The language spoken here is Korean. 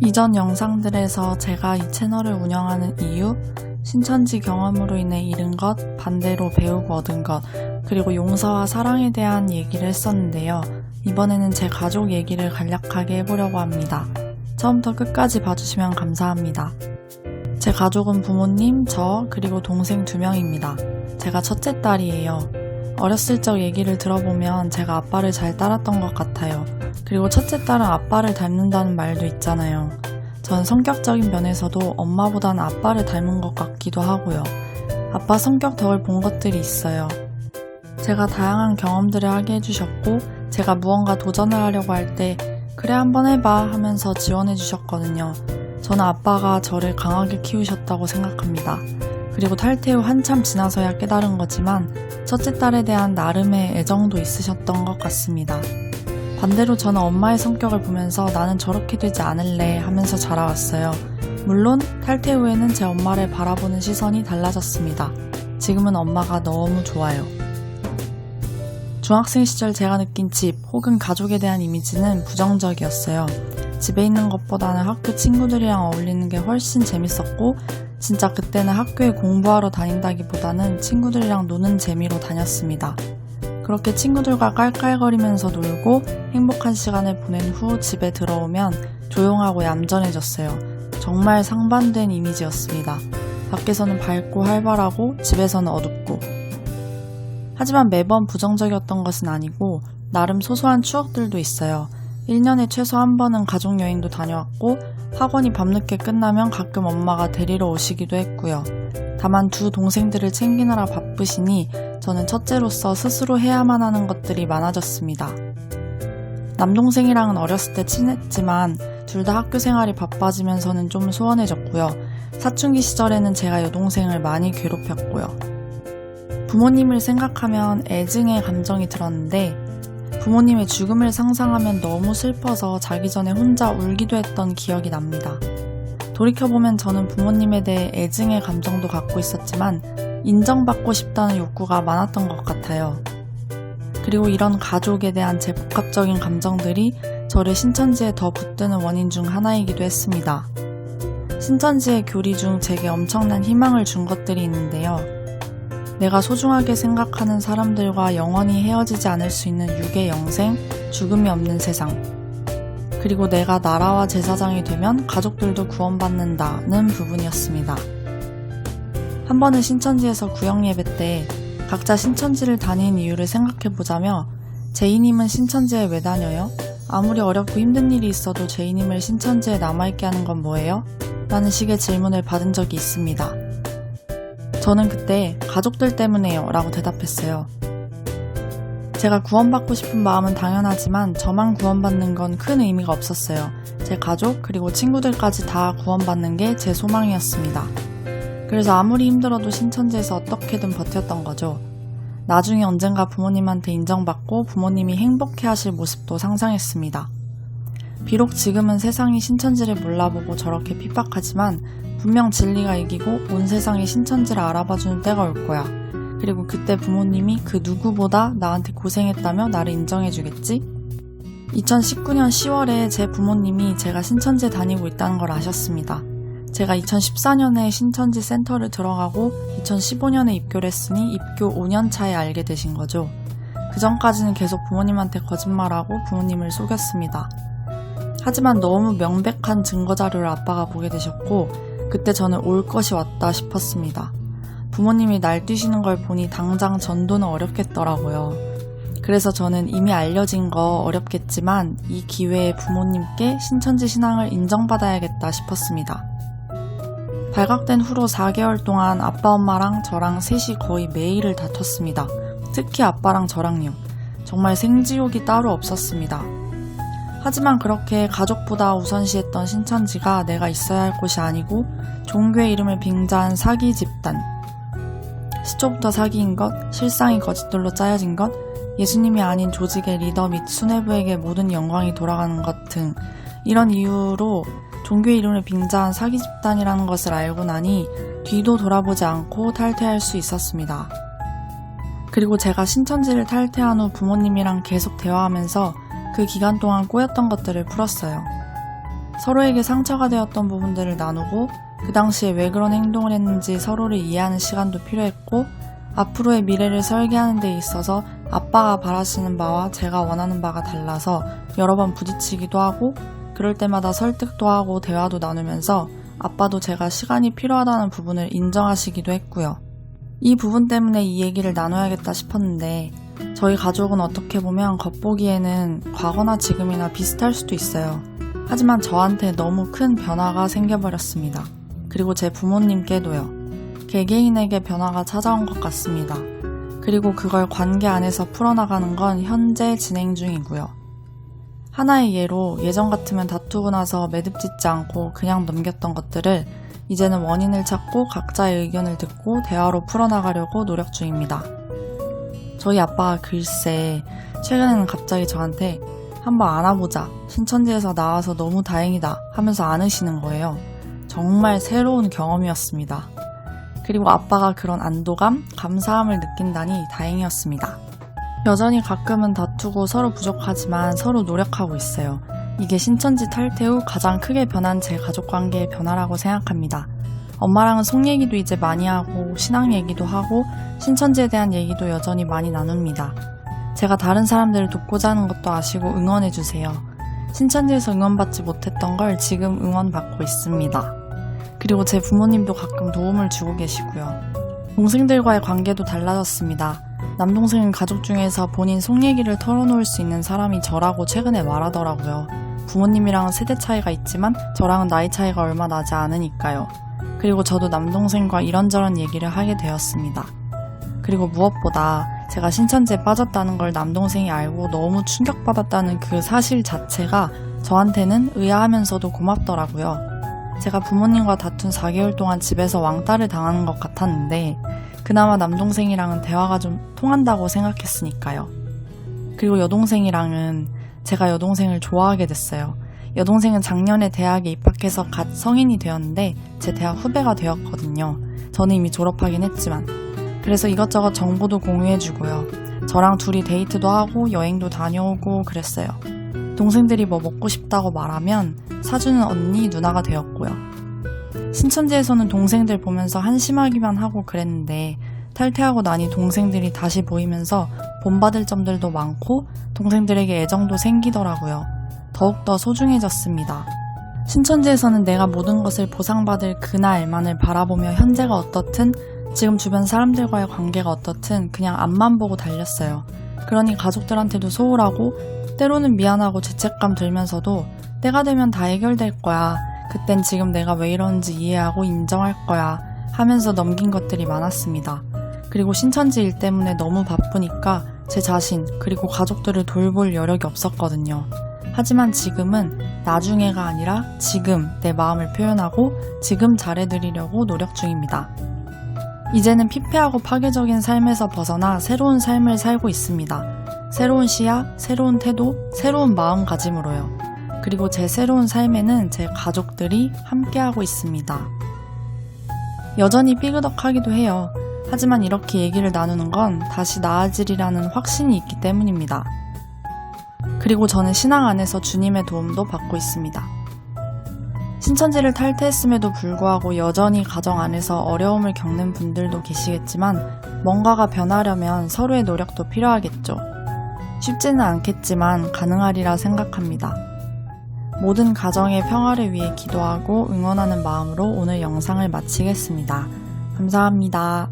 이전 영상들에서 제가 이 채널을 운영하는 이유, 신천지 경험으로 인해 잃은 것, 반대로 배우고 얻은 것, 그리고 용서와 사랑에 대한 얘기를 했었는데요. 이번에는 제 가족 얘기를 간략하게 해보려고 합니다. 처음부터 끝까지 봐주시면 감사합니다. 제 가족은 부모님, 저, 그리고 동생 2명입니다. 제가 첫째 딸이에요. 어렸을 적 얘기를 들어보면 제가 아빠를 잘 따랐던 것 같아요. 그리고 첫째 딸은 아빠를 닮는다는 말도 있잖아요. 전 성격적인 면에서도 엄마보다는 아빠를 닮은 것 같기도 하고요. 아빠 성격 덕을 본 것들이 있어요. 제가 다양한 경험들을 하게 해주셨고, 제가 무언가 도전을 하려고 할 때 그래 한번 해봐 하면서 지원해 주셨거든요. 저는 아빠가 저를 강하게 키우셨다고 생각합니다. 그리고 탈퇴 후 한참 지나서야 깨달은 거지만 첫째 딸에 대한 나름의 애정도 있으셨던 것 같습니다. 반대로 저는 엄마의 성격을 보면서 나는 저렇게 되지 않을래 하면서 자라왔어요. 물론 탈퇴 후에는 제 엄마를 바라보는 시선이 달라졌습니다. 지금은 엄마가 너무 좋아요. 중학생 시절 제가 느낀 집 혹은 가족에 대한 이미지는 부정적이었어요. 집에 있는 것보다는 학교 친구들이랑 어울리는 게 훨씬 재밌었고, 진짜 그때는 학교에 공부하러 다닌다기보다는 친구들이랑 노는 재미로 다녔습니다. 그렇게 친구들과 깔깔거리면서 놀고 행복한 시간을 보낸 후 집에 들어오면 조용하고 얌전해졌어요. 정말 상반된 이미지였습니다. 밖에서는 밝고 활발하고 집에서는 어둡고. 하지만 매번 부정적이었던 것은 아니고 나름 소소한 추억들도 있어요. 1년에 최소 한 번은 가족여행도 다녀왔고, 학원이 밤늦게 끝나면 가끔 엄마가 데리러 오시기도 했고요. 다만 두 동생들을 챙기느라 바쁘시니 저는 첫째로서 스스로 해야만 하는 것들이 많아졌습니다. 남동생이랑은 어렸을 때 친했지만 둘 다 학교 생활이 바빠지면서는 좀 소원해졌고요. 사춘기 시절에는 제가 여동생을 많이 괴롭혔고요. 부모님을 생각하면 애증의 감정이 들었는데, 부모님의 죽음을 상상하면 너무 슬퍼서 자기 전에 혼자 울기도 했던 기억이 납니다. 돌이켜보면 저는 부모님에 대해 애증의 감정도 갖고 있었지만 인정받고 싶다는 욕구가 많았던 것 같아요. 그리고 이런 가족에 대한 제 복합적인 감정들이 저를 신천지에 더 붙드는 원인 중 하나이기도 했습니다. 신천지의 교리 중 제게 엄청난 희망을 준 것들이 있는데요. 내가 소중하게 생각하는 사람들과 영원히 헤어지지 않을 수 있는 육의 영생, 죽음이 없는 세상. 그리고 내가 나라와 제사장이 되면 가족들도 구원받는다는 부분이었습니다. 한 번은 신천지에서 구역예배 때 각자 신천지를 다닌 이유를 생각해보자며, 제이님은 신천지에 왜 다녀요? 아무리 어렵고 힘든 일이 있어도 제이님을 신천지에 남아있게 하는 건 뭐예요? 라는 식의 질문을 받은 적이 있습니다. 저는 그때 가족들 때문에요 라고 대답했어요. 제가 구원받고 싶은 마음은 당연하지만 저만 구원받는 건 큰 의미가 없었어요. 제 가족 그리고 친구들까지 다 구원받는 게 제 소망이었습니다. 그래서 아무리 힘들어도 신천지에서 어떻게든 버텼던 거죠. 나중에 언젠가 부모님한테 인정받고 부모님이 행복해하실 모습도 상상했습니다. 비록 지금은 세상이 신천지를 몰라보고 저렇게 핍박하지만 분명 진리가 이기고 온 세상이 신천지를 알아봐주는 때가 올 거야. 그리고 그때 부모님이 그 누구보다 나한테 고생했다며 나를 인정해주겠지? 2019년 10월에 제 부모님이 제가 신천지에 다니고 있다는 걸 아셨습니다. 제가 2014년에 신천지 센터를 들어가고 2015년에 입교를 했으니 입교 5년 차에 알게 되신 거죠. 그 전까지는 계속 부모님한테 거짓말하고 부모님을 속였습니다. 하지만 너무 명백한 증거 자료를 아빠가 보게 되셨고, 그때 저는 올 것이 왔다 싶었습니다. 부모님이 날뛰시는 걸 보니 당장 전도는 어렵겠더라고요. 그래서 저는 이미 알려진 거 어렵겠지만 이 기회에 부모님께 신천지 신앙을 인정받아야겠다 싶었습니다. 발각된 후로 4개월 동안 아빠 엄마랑 저랑 셋이 거의 매일을 다퉜습니다. 특히 아빠랑 저랑요. 정말 생지옥이 따로 없었습니다. 하지만 그렇게 가족보다 우선시했던 신천지가 내가 있어야 할 곳이 아니고 종교의 이름을 빙자한 사기 집단. 시초부터 사기인 것, 실상이 거짓들로 짜여진 것, 예수님이 아닌 조직의 리더 및 수뇌부에게 모든 영광이 돌아가는 것 등 이런 이유로 종교의 이름을 빙자한 사기 집단이라는 것을 알고 나니 뒤도 돌아보지 않고 탈퇴할 수 있었습니다. 그리고 제가 신천지를 탈퇴한 후 부모님이랑 계속 대화하면서 그 기간 동안 꼬였던 것들을 풀었어요. 서로에게 상처가 되었던 부분들을 나누고 그 당시에 왜 그런 행동을 했는지 서로를 이해하는 시간도 필요했고, 앞으로의 미래를 설계하는 데 있어서 아빠가 바라시는 바와 제가 원하는 바가 달라서 여러 번 부딪히기도 하고, 그럴 때마다 설득도 하고 대화도 나누면서 아빠도 제가 시간이 필요하다는 부분을 인정하시기도 했고요. 이 부분 때문에 이 얘기를 나눠야겠다 싶었는데, 저희 가족은 어떻게 보면 겉보기에는 과거나 지금이나 비슷할 수도 있어요. 하지만 저한테 너무 큰 변화가 생겨버렸습니다. 그리고 제 부모님께도요. 개개인에게 변화가 찾아온 것 같습니다. 그리고 그걸 관계 안에서 풀어나가는 건 현재 진행 중이고요. 하나의 예로 예전 같으면 다투고 나서 매듭짓지 않고 그냥 넘겼던 것들을 이제는 원인을 찾고 각자의 의견을 듣고 대화로 풀어나가려고 노력 중입니다. 저희 아빠가 글쎄 최근에는 갑자기 저한테 한번 안아보자, 신천지에서 나와서 너무 다행이다 하면서 안으시는 거예요. 정말 새로운 경험이었습니다. 그리고 아빠가 그런 안도감, 감사함을 느낀다니 다행이었습니다. 여전히 가끔은 다투고 서로 부족하지만 서로 노력하고 있어요. 이게 신천지 탈퇴 후 가장 크게 변한 제 가족관계의 변화라고 생각합니다. 엄마랑은 속 얘기도 이제 많이 하고 신앙 얘기도 하고 신천지에 대한 얘기도 여전히 많이 나눕니다. 제가 다른 사람들을 돕고자 하는 것도 아시고 응원해주세요. 신천지에서 응원받지 못했던 걸 지금 응원받고 있습니다. 그리고 제 부모님도 가끔 도움을 주고 계시고요. 동생들과의 관계도 달라졌습니다. 남동생은 가족 중에서 본인 속 얘기를 털어놓을 수 있는 사람이 저라고 최근에 말하더라고요. 부모님이랑은 세대 차이가 있지만 저랑은 나이 차이가 얼마 나지 않으니까요. 그리고 저도 남동생과 이런저런 얘기를 하게 되었습니다. 그리고 무엇보다 제가 신천지에 빠졌다는 걸 남동생이 알고 너무 충격받았다는 그 사실 자체가 저한테는 의아하면서도 고맙더라고요. 제가 부모님과 다툰 4개월 동안 집에서 왕따를 당하는 것 같았는데 그나마 남동생이랑은 대화가 좀 통한다고 생각했으니까요. 그리고 여동생이랑은 제가 여동생을 좋아하게 됐어요. 여동생은 작년에 대학에 입학해서 갓 성인이 되었는데 제 대학 후배가 되었거든요. 저는 이미 졸업하긴 했지만. 그래서 이것저것 정보도 공유해주고요. 저랑 둘이 데이트도 하고 여행도 다녀오고 그랬어요. 동생들이 뭐 먹고 싶다고 말하면 사주는 언니, 누나가 되었고요. 신천지에서는 동생들 보면서 한심하기만 하고 그랬는데 탈퇴하고 나니 동생들이 다시 보이면서 본받을 점들도 많고 동생들에게 애정도 생기더라고요. 더욱더 소중해졌습니다. 신천지에서는 내가 모든 것을 보상받을 그날만을 바라보며 현재가 어떻든 지금 주변 사람들과의 관계가 어떻든 그냥 앞만 보고 달렸어요. 그러니 가족들한테도 소홀하고 때로는 미안하고 죄책감 들면서도 때가 되면 다 해결될 거야. 그땐 지금 내가 왜 이러는지 이해하고 인정할 거야 하면서 넘긴 것들이 많았습니다. 그리고 신천지 일 때문에 너무 바쁘니까 제 자신 그리고 가족들을 돌볼 여력이 없었거든요. 하지만 지금은 나중에가 아니라 지금 내 마음을 표현하고 지금 잘해드리려고 노력 중입니다. 이제는 피폐하고 파괴적인 삶에서 벗어나 새로운 삶을 살고 있습니다. 새로운 시야, 새로운 태도, 새로운 마음가짐으로요. 그리고 제 새로운 삶에는 제 가족들이 함께하고 있습니다. 여전히 삐그덕하기도 해요. 하지만 이렇게 얘기를 나누는 건 다시 나아지리라는 확신이 있기 때문입니다. 그리고 저는 신앙 안에서 주님의 도움도 받고 있습니다. 신천지를 탈퇴했음에도 불구하고 여전히 가정 안에서 어려움을 겪는 분들도 계시겠지만 뭔가가 변하려면 서로의 노력도 필요하겠죠. 쉽지는 않겠지만 가능하리라 생각합니다. 모든 가정의 평화를 위해 기도하고 응원하는 마음으로 오늘 영상을 마치겠습니다. 감사합니다.